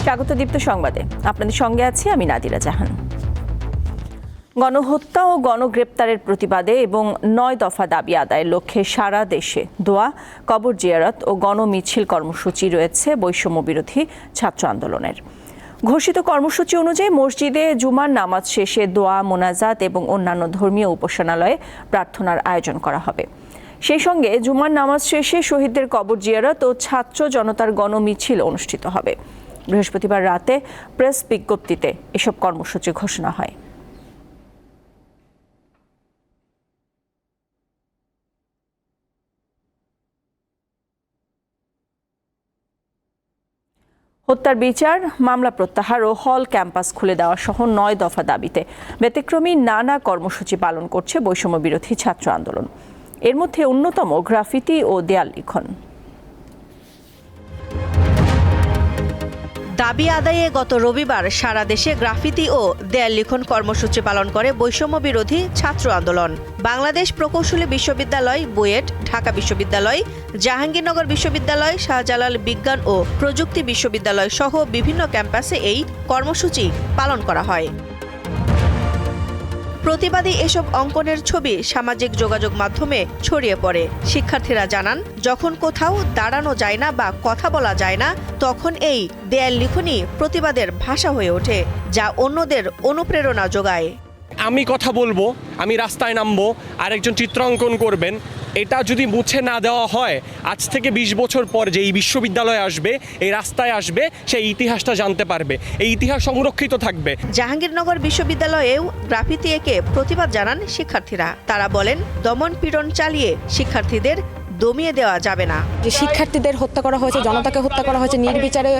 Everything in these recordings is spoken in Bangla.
স্বাগত দীপ্ত সংবাদে। আপনাদের সঙ্গে আছি আমি নাদিরা জাহান। গণহত্যা ও গণগ্রেপ্তারের প্রতিবাদে এবং ৯ দফা দাবি আদায়ের লক্ষ্যে সারা দেশে দোয়া, কবর জিয়ারত ও গণমিছিল কর্মসূচি রয়েছে বৈষম্য বিরোধী ছাত্র আন্দোলনের। ঘোষিত কর্মসূচি অনুযায়ী মসজিদে জুমার নামাজ শেষে দোয়া, মোনাজাত এবং অন্যান্য ধর্মীয় উপাসনালয়ে প্রার্থনার আয়োজন করা হবে। সেই সঙ্গে জুমার নামাজ শেষে শহীদদের কবর জিয়ারত ও ছাত্র জনতার গণমিছিল অনুষ্ঠিত হবে। বৃহস্পতিবার রাতে প্রেস বিজ্ঞপ্তিতে এসব কর্মসূচি ঘোষণা হয়। হত্যার বিচার, মামলা প্রত্যাহার ও হল ক্যাম্পাস খুলে দেওয়া সহ ৯ দফা দাবিতে ব্যতিক্রমী নানা কর্মসূচি পালন করছে বৈষম্য বিরোধী ছাত্র আন্দোলন। এর মধ্যে অন্যতম গ্রাফিতি ও দেয়াল লিখন। দাবি আদায়ে গত রবিবার সারা দেশে গ্রাফিতি ও দেয়াল লিখন কর্মসূচি পালন করে বৈষম্য বিরোধী ছাত্র আন্দোলন। বাংলাদেশ প্রকৌশলী বিশ্ববিদ্যালয়, বুয়েট, ঢাকা বিশ্ববিদ্যালয়, জাহাঙ্গীরনগর বিশ্ববিদ্যালয়, শাহজালাল বিজ্ঞান ও প্রযুক্তি বিশ্ববিদ্যালয় সহ বিভিন্ন ক্যাম্পাসে এই কর্মসূচি পালন করা হয়। প্রতিবাদী এসব অঙ্কনের ছবি সামাজিক যোগাযোগ মাধ্যমে ছড়িয়ে পড়ে। শিক্ষার্থীরা জানান, যখন কোথাও দাঁড়ানো যায় না বা কথা বলা যায় না, তখন এই দেয়াল লিখনই প্রতিবাদের ভাষা হয়ে ওঠে, যা অন্যদের অনুপ্রেরণা যোগায়। আমি কথা বলবো, আমি রাস্তায় নামবো, আরেকজন চিত্রাঙ্কন করবেন। এটা যদি মুছে না দেওয়া হয়, আজ থেকে ২০ বছর পর যে এই বিশ্ববিদ্যালয়ে আসবে, এই রাস্তায় আসবে, সেই ইতিহাসটা জানতে পারবে, এই ইতিহাস সংরক্ষিত থাকবে। জাহাঙ্গীরনগর বিশ্ববিদ্যালয়েও গ্রাফিতি এঁকে প্রতিবাদ জানান শিক্ষার্থীরা। তারা বলেন, দমন পীড়ন চালিয়ে শিক্ষার্থীদের দমিয়ে দেওয়া যাবে না। যে শিক্ষার্থীদের হত্যা করা হয়েছে, জনতাকে হত্যা করা হয়েছে, নির্বিচারে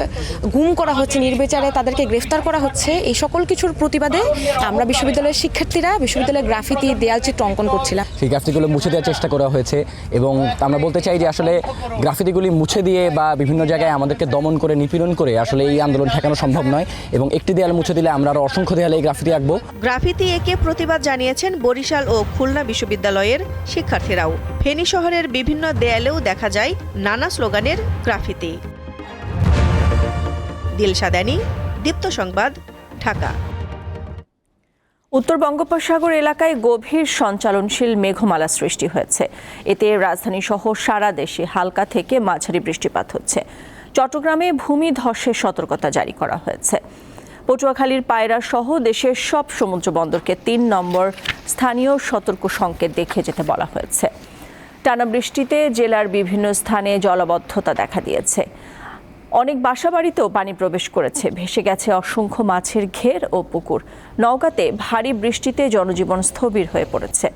গুম করা হচ্ছে, নির্বিচারে তাদেরকে গ্রেফতার করা হচ্ছে, এই সকল কিছুর প্রতিবাদে আমরা বিশ্ববিদ্যালয়ের শিক্ষার্থীরা বিশ্ববিদ্যালয়ের গ্রাফিতি দেয়াল চিত্র অঙ্কন করছিলাম। সেই গ্রাফিতিগুলো মুছে দেওয়ার চেষ্টা করা হয়েছে এবং আমরা বলতে চাই যে আসলে গ্রাফিতিগুলি মুছে দিয়ে বা বিভিন্ন জায়গায় আমাদেরকে দমন করে, নিপীড়ন করে আসলে এই আন্দোলন ঠেকানো সম্ভব নয় এবং একটি দেয়াল মুছে দিলে আমরা আরও অসংখ্য দেয়ালে এই গ্রাফিতি আঁকবো। গ্রাফিতি এঁকে প্রতিবাদ জানিয়েছেন বরিশাল ও খুলনা বিশ্ববিদ্যালয়ের শিক্ষার্থীরাও। ফেনী শহরের বিভিন্ন দেয়ালেও দেখা যায় নানা স্লোগানের গ্রাফিতি। দিলশাদানি, দীপ্ত সংবাদ, ঢাকা। উত্তর বঙ্গোপসাগর এলাকায় গভীর সঞ্চালনশীল মেঘমালা সৃষ্টি হয়েছে। এতে রাজধানী সহ সারা দেশে হালকা থেকে মাঝারি বৃষ্টিপাত হচ্ছে। চট্টগ্রামে ভূমিধসের সতর্কতা জারি করা হয়েছে। পটুয়াখালীর পায়রা সহ দেশের সব সমুদ্র বন্দরকে ৩ নম্বর স্থানীয় সতর্ক সংকেত দেখে যেতে বলা হয়েছে। টানা বৃষ্টিতে জেলার বিভিন্ন স্থানে জলাবদ্ধতা দেখা দিয়েছে। অনেক বাসাবাড়িতেও পানি প্রবেশ করেছে। ভেসে গেছে অসংখ্য মাছের ঘের ও পুকুর। নওগাঁতে ভারী বৃষ্টিতে জনজীবন স্থবির হয়ে পড়েছে।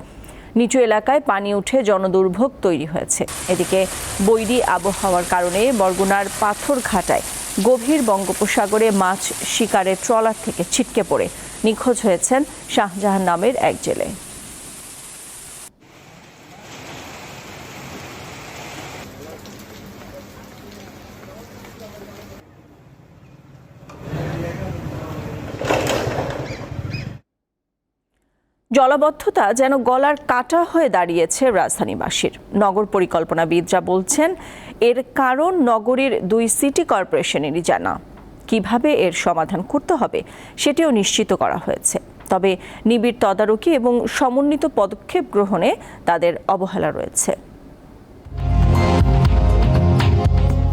নিচু এলাকায় পানি উঠে জনদুর্ভোগ তৈরি হয়েছে। এদিকে বৈরী আবহাওয়ার কারণে বরগুনার পাথরঘাটায় গভীর বঙ্গোপসাগরে মাছ শিকারের ট্রলার থেকে ছিটকে পড়ে নিখোঁজ হয়েছেন শাহজাহান নামের এক জেলে। জলাবদ্ধতা যেন গলার কাটা হয়ে দাঁড়িয়েছে রাজধানীবাসীর। নগর পরিকল্পনাবিদরা বলছেন, এর কারণ নগরীর 2 সিটি কর্পোরেশনেরই জানা। কিভাবে এর সমাধান করতে হবে সেটিও নিশ্চিত করা হয়েছে। তবে নিবিড় তদারকি এবং সমন্বিত পদক্ষেপ গ্রহণে তাদের অবহেলা রয়েছে।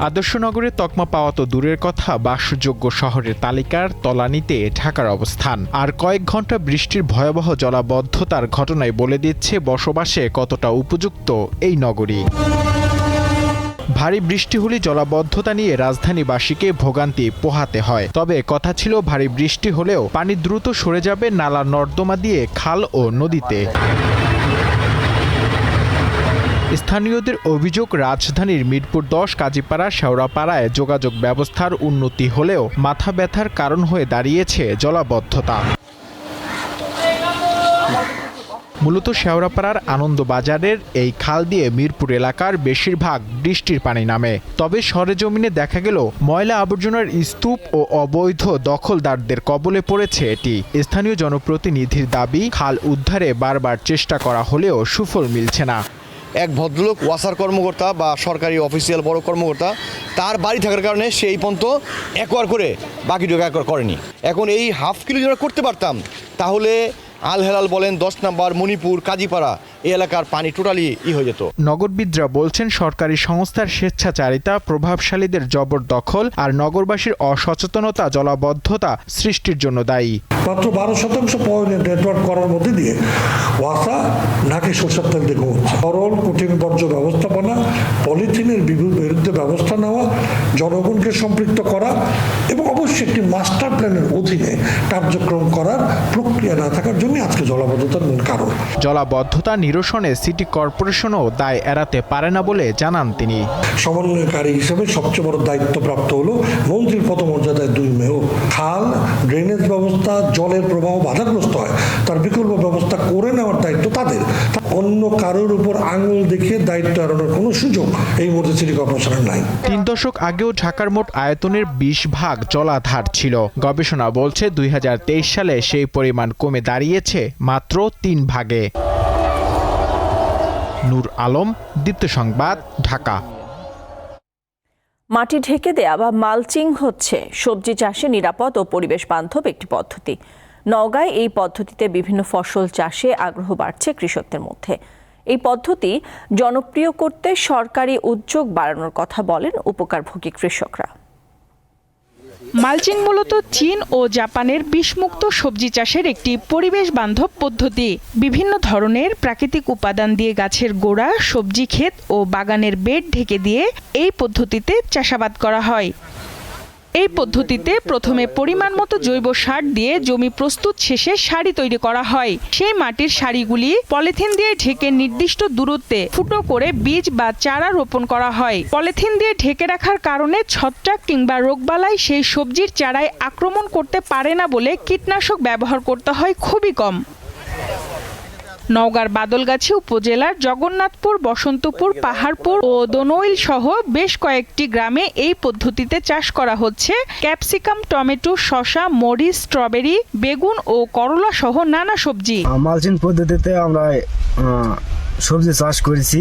আদর্শ নগরের তকমা পাওয়া তো দূরের কথা, বাসযোগ্য শহরের তালিকার তলানিতে ঢাকার অবস্থান। আর কয়েক ঘন্টা বৃষ্টির ভয়াবহ জলাবদ্ধতার ঘটনায় বলে দিচ্ছে বসবাসে কতটা উপযুক্ত এই নগরী। ভারী বৃষ্টি হলে জলাবদ্ধতা নিয়ে রাজধানীবাসীকে ভোগান্তি পোহাতে হয়। তবে কথা ছিল, ভারী বৃষ্টি হলেও পানি দ্রুত সরে যাবে নালা নর্দমা দিয়ে খাল ও নদীতে। স্থানীয়দের অভিযোগ, রাজধানীর মিরপুর 10, কাজীপাড়া, শেওড়াপাড়ায় যোগাযোগ ব্যবস্থার উন্নতি হলেও মাথা ব্যথার কারণ হয়ে দাঁড়িয়েছে জলাবদ্ধতা। মূলত শেওড়াপাড়ার আনন্দবাজারের এই খাল দিয়ে মিরপুর এলাকার বেশিরভাগ বৃষ্টির পানি নামে। তবে সরেজমিনে দেখা গেল ময়লা আবর্জনার স্তূপ ও অবৈধ দখলদারদের কবলে পড়েছে এটি। স্থানীয় জনপ্রতিনিধির দাবি, খাল উদ্ধারে বারবার চেষ্টা করা হলেও সুফল মিলছে না। এক ভদ্রলোক ওয়াসার কর্মকর্তা বা সরকারি অফিসিয়াল বড় কর্মকর্তা, তার বাড়ি থাকার কারণে সে এই পর্যন্ত একোয়ার করে বাকিটুকু একোয়ার করেনি। এখন এই হাফ কিলো যদি আমরা করতে পারতাম তাহলে আল হেলাল বলেন, 10 নম্বর, মণিপুর, কাজীপাড়া এই এলাকার পানি টোটালি হয়ে যেত। নগরবিদরা বলছেন সরকারি সংস্থার স্বেচ্ছাচারিতা, প্রভাবশালীদের জবরদখল আর নগরবাসীর অসচেতনতা জলাবদ্ধতা সৃষ্টির জন্য দায়ী। মাত্র 12% পয়েন্ট নেটওয়ার্ক করার মধ্যে দিয়ে ওয়াসা নাকি সরষের তেল দিয়ে ঘুমোচ্ছে। তরল কঠিন বর্জ্য ব্যবস্থাপনা, পলিথিনের বিরুদ্ধে ব্যবস্থা নেওয়া, জনগণকে সম্পৃক্ত করা এবং অবশ্যই একটি মাস্টার প্ল্যানের অধীনে কার্যক্রম করার প্রক্রিয়া না থাকার জন্য আজকে জলাবদ্ধতার মূল কারণ। জলাবদ্ধতা নিরসনে সিটি কর্পোরেশনও দায় এড়াতে পারে না বলে জানান তিনি। সমন্বয়কারী হিসেবে সবচেয়ে বড় দায়িত্বপ্রাপ্ত হলো মন্ত্রীর পদমর্যাদায় 2 মেয়র। খাল, ড্রেনেজ ব্যবস্থা, জলের প্রবাহ বাধাগ্রস্ত হয়, তার বিকল্প ব্যবস্থা করে নেওয়ার দায়িত্ব তাদের। অন্য কারোর উপর আঙুল দেখিয়ে দায়িত্ব এড়ানোর কোনো সুযোগ এই মুহূর্তে সিটি কর্পোরেশনের নাই। 3 দশক আগেও ঢাকার মোট আয়তনের 20 ভাগ জলাধার ছিল। গবেষণা বলছে 2023 সালে সেই পরিমাণ কমে দাঁড়িয়েছে মাত্র 3 ভাগে। নূর আলম, দীপ্ত সংবাদ, ঢাকা। মাটি ঢেকে দেয়া বা মালচিং হচ্ছে সবজি চাষে নিরাপদ ও পরিবেশ বান্ধব একটি পদ্ধতি। নওগাঁয় এই পদ্ধতিতে বিভিন্ন ফসল চাষে আগ্রহ বাড়ছে কৃষকদের মধ্যে। এই পদ্ধতি জনপ্রিয় করতে সরকারি উদ্যোগ বাড়ানোর কথা বলেন উপকারভোগী কৃষকরা। মালচিং মূলত চীন ও জাপানের বিষমুক্ত সবজি চাষের একটি পরিবেশ বান্ধব পদ্ধতি। বিভিন্ন ধরনের প্রাকৃতিক উপাদান দিয়ে গাছের গোড়া, সবজি ক্ষেত ও বাগানের বেড ঢেকে দিয়ে এই পদ্ধতিতে চাষাবাদ করা হয়। এই পদ্ধতিতে প্রথমে পরিমাণ মতো জৈব সার দিয়ে জমি প্রস্তুত শেষে সারি তৈরি করা হয়। সেই মাটির সারিগুলি পলিথিন দিয়ে ঢেকে নির্দিষ্ট দূরত্বে ফুটো করে বীজ বা চারা রোপণ করা হয়। পলিথিন দিয়ে ঢেকে রাখার কারণে ছত্রাক কিংবা রোগবালাই সেই সবজির চারায় আক্রমণ করতে পারে না বলে কীটনাশক ব্যবহার করতে হয় খুবই কম। নওগাঁর বাদলগাছি উপজেলার জগন্নাথপুর, বসন্তপুর, পাহাড়পুর ও দোনইল সহ বেশ কয়েকটি গ্রামে এই পদ্ধতিতে চাষ করা হচ্ছে ক্যাপসিকাম, টমেটো, শসা, মরিচ, স্ট্রবেরি, বেগুন ও করলা সহ নানা সবজি। মালচিং পদ্ধতিতে আমরা সবজি চাষ করেছি,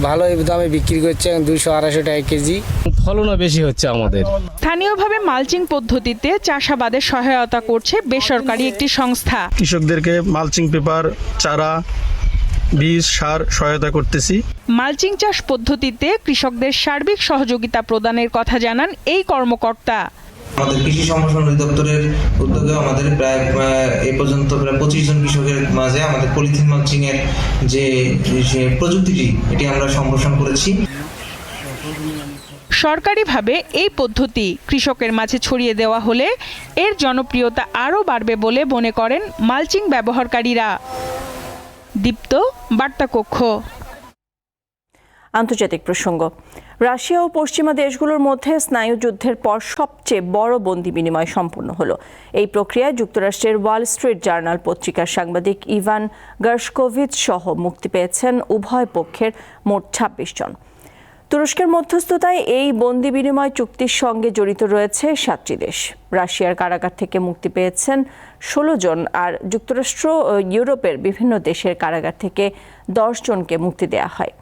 ভালো দামে বিক্রি করছে, 200-250 টাকা কেজি। ফলনও বেশি হচ্ছে আমাদের। স্থানীয়ভাবে মালচিং পদ্ধতিতে চাষাবাদে সহায়তা করছে বেসরকারি একটি সংস্থা। কৃষকদেরকে মালচিং পেপার, চারা, বীজ, সার সহায়তা করতেছি। মালচিং চাষ পদ্ধতিতে কৃষকদের সার্বিক সহযোগিতা প্রদানের কথা জানান এই কর্মকর্তা। আমাদের কৃষি সম্প্রসারণ অধিদপ্তরের উদ্যোগে আমাদের প্রায় এ পর্যন্ত প্রায় 25 জন কৃষকের মাঝে আমাদের পলিথিন মালচিং এর যে প্রযুক্তিটি এটি আমরা সম্প্রসারণ করেছি। সরকারিভাবে এই পদ্ধতি কৃষকের মাঝে ছড়িয়ে দেওয়া হলে এর জনপ্রিয়তা আরও বাড়বে বলে মনে করেন মালচিং ব্যবহারকারীরা। দীপ্ত, বার্তা কক্ষ। আন্তর্জাতিক প্রসঙ্গ। রাশিয়া ও পশ্চিমা দেশগুলোর মধ্যে স্নায়ুযুদ্ধের পর সবচেয়ে বড় বন্দি বিনিময় সম্পন্ন হলো। এই প্রক্রিয়ায় যুক্তরাষ্ট্রের ওয়াল স্ট্রিট জার্নাল পত্রিকার সাংবাদিক ইভান গার্শকোভিচ সহ মুক্তি পেয়েছেন উভয় পক্ষের মোট 26 জন। তুরস্কের মধ্যস্থতায় এই বন্দি বিনিময় চুক্তির সঙ্গে জড়িত রয়েছে 7টি দেশ। রাশিয়ার কারাগার থেকে মুক্তি পেয়েছেন 16 জন, আর যুক্তরাষ্ট্র ও ইউরোপের বিভিন্ন দেশের কারাগার থেকে 10 জনকে মুক্তি দেওয়া হয়।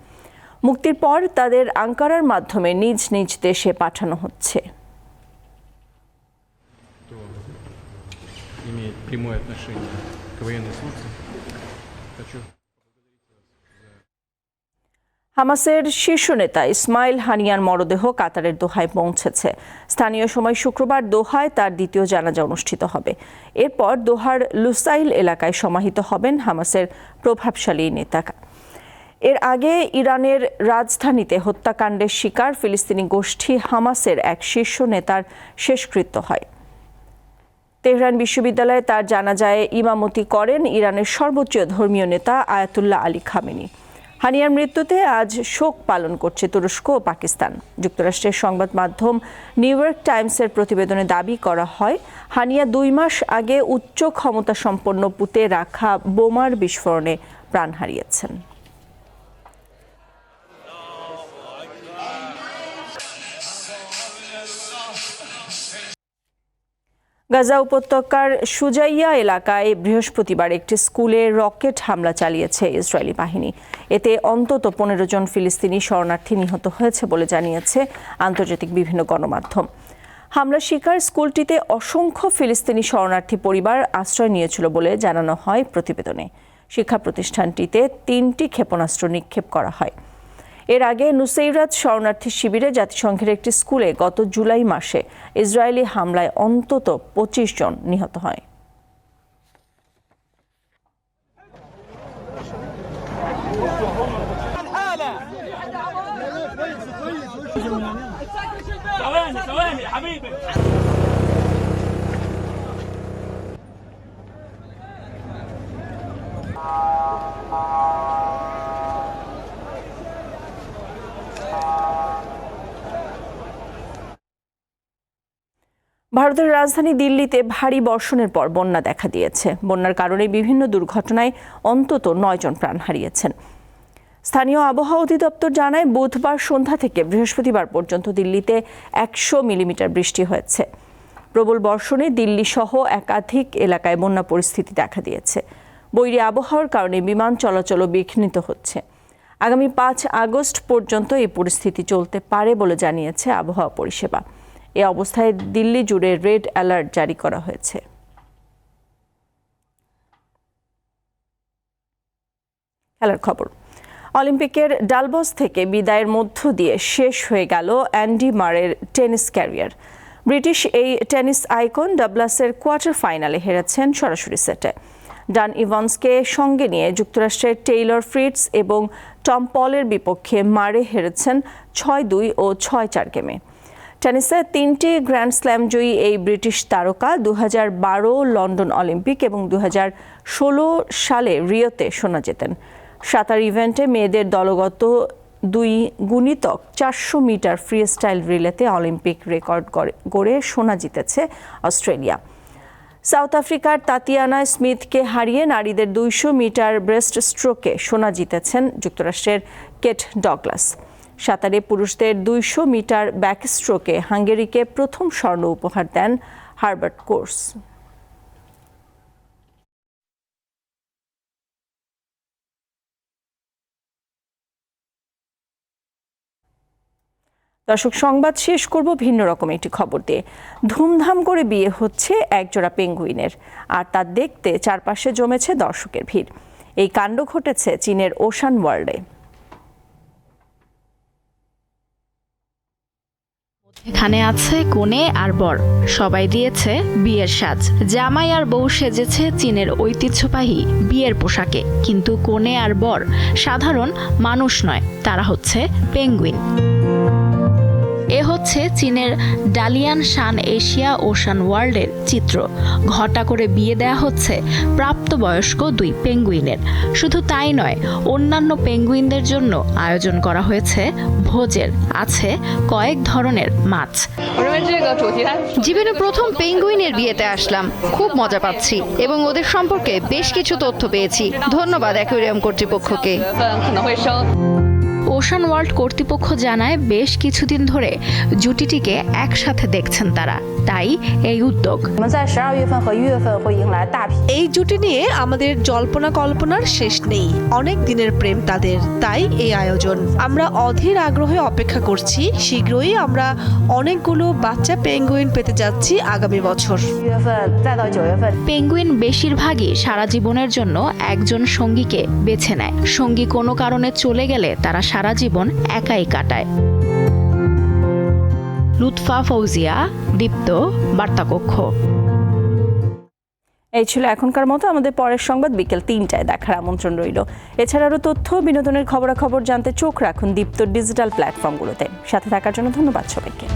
মুক্তির পর তাদের আঙ্কারার মাধ্যমে নিজ নিজ দেশে পাঠানো হচ্ছে। হামাসের শীর্ষ নেতা ইসমাইল হানিয়ার মরদেহ কাতারের দোহায় পৌঁছেছে। স্থানীয় সময় শুক্রবার দোহায় তার দ্বিতীয় জানাজা অনুষ্ঠিত হবে। এরপর দোহার লুসাইল এলাকায় সমাহিত হবেন হামাসের প্রভাবশালী নেতা। এর আগে ইরানের রাজধানীতে হত্যাকাণ্ডের শিকার ফিলিস্তিনি গোষ্ঠী হামাসের এক শীর্ষ নেতার শেষকৃত্য হয়। তেহরান বিশ্ববিদ্যালয়ে তার জানাজায় ইমামতি করেন ইরানের সর্বোচ্চ ধর্মীয় নেতা আয়াতুল্লাহ আলী খামেনি। হানিয়ার মৃত্যুতে আজ শোক পালন করছে তুরস্ক ও পাকিস্তান। যুক্তরাষ্ট্রের সংবাদ মাধ্যম নিউ ইয়র্ক টাইমসের প্রতিবেদনে দাবি করা হয়, হানিয়া 2 মাস আগে উচ্চ ক্ষমতা সম্পন্ন পুঁতে রাখা বোমার বিস্ফোরণে প্রাণ হারিয়েছেন। গাজা উপত্যকার সুজাইয়া এলাকায় বৃহস্পতিবার একটি স্কুলে রকেট হামলা চালিয়েছে ইসরায়েলি বাহিনী। এতে অন্তত 15 জন ফিলিস্তিনি শরণার্থী নিহত হয়েছে বলে জানিয়েছে আন্তর্জাতিক বিভিন্ন গণমাধ্যম। হামলার শিকার স্কুলটিতে অসংখ্য ফিলিস্তিনি শরণার্থী পরিবার আশ্রয় নিয়েছিল বলে জানানো হয় প্রতিবেদনে। শিক্ষা প্রতিষ্ঠানটিতে 3টি ক্ষেপণাস্ত্র নিক্ষেপ করা হয়। এর আগে নুসেইরাত শরণার্থী শিবিরে জাতিসংঘের একটি স্কুলে গত জুলাই মাসে ইসরায়েলি হামলায় অন্তত 25 জন নিহত হয়। ভারতের রাজধানী দিল্লিতে ভারী বর্ষণের পর বন্যা দেখা দিয়েছে। বন্যার কারণে বিভিন্ন দুর্ঘটনায় অন্তত 9 জন প্রাণ হারিয়েছেন। স্থানীয় আবহাওয়া অধিদপ্তর জানায়, বুধবার সন্ধ্যা থেকে বৃহস্পতিবার পর্যন্ত দিল্লিতে 100 মিলিমিটার বৃষ্টি হয়েছে। প্রবল বর্ষণে দিল্লি সহ একাধিক এলাকায় বন্যা পরিস্থিতি দেখা দিয়েছে। বৈরী আবহাওয়ার কারণে বিমান চলাচলও বিঘ্নিত হচ্ছে। আগামী 5 আগস্ট পর্যন্ত এই পরিস্থিতি চলতে পারে বলে জানিয়েছে আবহাওয়া পরিষেবা। এ অবস্থায় দিল্লি জুড়ে রেড অ্যালার্ট জারি করা হয়েছে। খেলার খবর। অলিম্পিকের ডালবস থেকে বিদায়ের মধ্য দিয়ে শেষ হয়ে গেল অ্যান্ডি মারের টেনিস ক্যারিয়ার। ব্রিটিশ এই টেনিস আইকন ডাবলাসের কোয়ার্টার ফাইনালে হেরেছেন সরাসরি সেটে। ডান ইভান্সকে সঙ্গে নিয়ে যুক্তরাষ্ট্রের টেইলর ফ্রিটস এবং টম পলের বিপক্ষে মারে হেরেছেন 6-2 ও 6-4 গেমে। টেনিসে 3টি গ্র্যান্ড স্ল্যাম জয়ী এই ব্রিটিশ তারকা 2012 লন্ডন অলিম্পিক এবং 2016 সালে রিওতে সোনা জেতেন। সাঁতার ইভেন্টে মেয়েদের দলগত 400 মিটার ফ্রি স্টাইল রিলেতে অলিম্পিক রেকর্ড গড়ে সোনা জিতেছে অস্ট্রেলিয়া। সাউথ আফ্রিকার তাতিয়ানা স্মিথকে হারিয়ে নারীদের 200 মিটার ব্রেস্ট স্ট্রোকে সোনা জিতেছেন যুক্তরাষ্ট্রের কেট ডগলাস। সাঁতারে পুরুষদের 200 মিটার ব্যাকস্ট্রোকে হাঙ্গেরিকে প্রথম স্বর্ণ উপহার দেন হার্বার্ট কোর্স। দর্শক, সংবাদ শেষ করব ভিন্ন রকম একটি খবর দিয়ে। ধুমধাম করে বিয়ে হচ্ছে একজোড়া পেঙ্গুইনের, আর তা দেখতে চারপাশে জমেছে দর্শকের ভিড়। এই কাণ্ড ঘটেছে চীনের ওশান ওয়ার্ল্ডে। এখানে আছে কনে আর বর, সবাই দিয়েছে বিয়ের সাজ। জামাই আর বউ সেজেছে চীনের ঐতিহ্যবাহী বিয়ের পোশাকে, কিন্তু কনে আর বর সাধারণ মানুষ নয়, তারা হচ্ছে পেঙ্গুইন। এ হচ্ছে চীনের ডালিয়ান শান এশিয়া ওশান ওয়ার্ল্ডের চিত্র। ঘটা করে বিয়ে দেয়া হচ্ছে প্রাপ্তবয়স্ক 2 পেঙ্গুইনের। শুধু তাই নয়, অন্যান্য পেঙ্গুইনদের জন্য আয়োজন করা হয়েছে ভোজের। আছে কয়েক ধরনের মাছ। জীবনে প্রথম পেঙ্গুইনের বিয়েতে আসলাম, খুব মজা পাচ্ছি এবং ওদের সম্পর্কে বেশ কিছু তথ্য পেয়েছি। ধন্যবাদ অ্যাকুয়ারিয়াম কর্তৃপক্ষকে। ওশান ওয়ার্ল্ড কর্তৃপক্ষ জানায়, বেশ কিছুদিন ধরে জুটিটিকে একসাথে দেখছেন তারা, তাই এই উদ্যোগ। এই জুটি নিয়ে আমাদের জল্পনা কল্পনার শেষ নেই। অনেক দিনের প্রেম তাদের, তাই এই আয়োজন। আমরা অধীর আগ্রহে অপেক্ষা করছি। শীঘ্রই আমরা অনেকগুলো বাচ্চা পেঙ্গুইন পেতে যাচ্ছি আগামী বছর। পেঙ্গুইন বেশিরভাগই সারা জীবনের জন্য একজন সঙ্গীকে বেছে নেয়। সঙ্গী কোনো কারণে চলে গেলে তারা সারা জীবন একাই কাটায়। লুৎফা ফৌজিয়া, দীপ্ত, বার্তাকক্ষ। এই ছিল এখনকার মতো। আমাদের পরের সংবাদ বিকেল 3টায় দেখার আমন্ত্রণ রইল। এছাড়া আরও তথ্য বিনোদনের খবরাখবর জানতে চোখ রাখুন দীপ্ত ডিজিটাল প্ল্যাটফর্মগুলোতে। সাথে থাকার জন্য ধন্যবাদ সবাইকে।